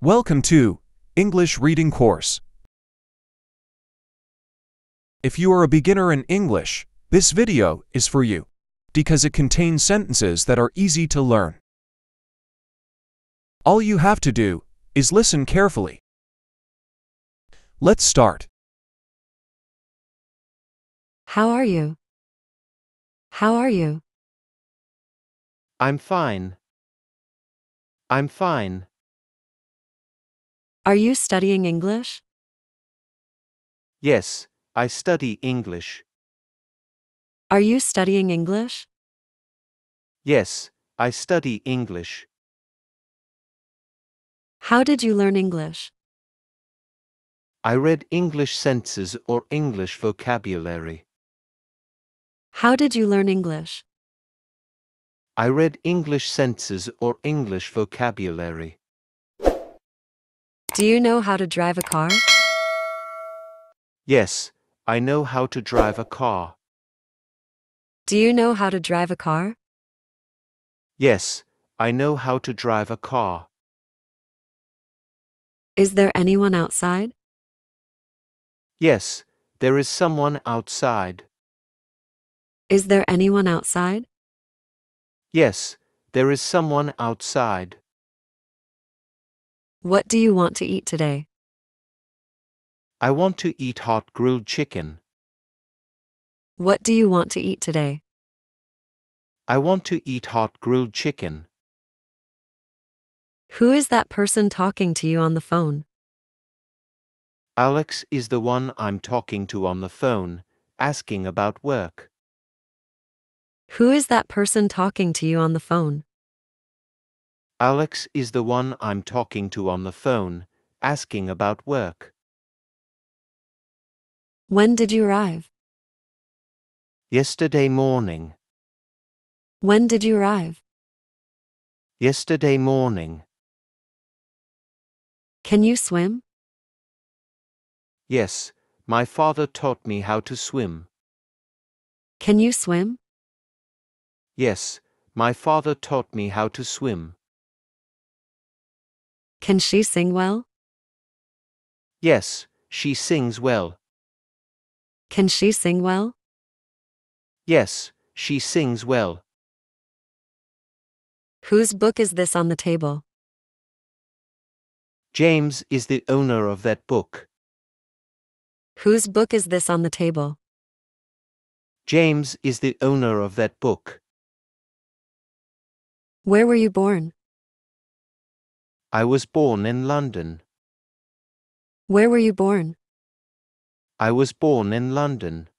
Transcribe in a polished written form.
Welcome to English Reading Course. If you are a beginner in English, this video is for you because it contains sentences that are easy to learn. All you have to do is listen carefully. Let's start. How are you? How are you? I'm fine. I'm fine. Are you studying English? Yes, I study English. Are you studying English? Yes, I study English. How did you learn English? I read English sentences or English vocabulary. How did you learn English? I read English sentences or English vocabulary. Do you know how to drive a car? Yes, I know how to drive a car. Do you know how to drive a car? Yes, I know how to drive a car. Is there anyone outside? Yes, there is someone outside. Is there anyone outside? Yes, there is someone outside. What do you want to eat today? I want to eat hot grilled chicken. What do you want to eat today? I want to eat hot grilled chicken. Who is that person talking to you on the phone? Alex is the one I'm talking to on the phone, asking about work. Who is that person talking to you on the phone? Alex is the one I'm talking to on the phone, asking about work. When did you arrive? Yesterday morning. When did you arrive? Yesterday morning. Can you swim? Yes, my father taught me how to swim. Can you swim? Yes, my father taught me how to swim. Can she sing well? Yes, she sings well. Can she sing well? Yes, she sings well. Whose book is this on the table? James is the owner of that book. Whose book is this on the table? James is the owner of that book. Where were you born? I was born in London. Where were you born? I was born in London.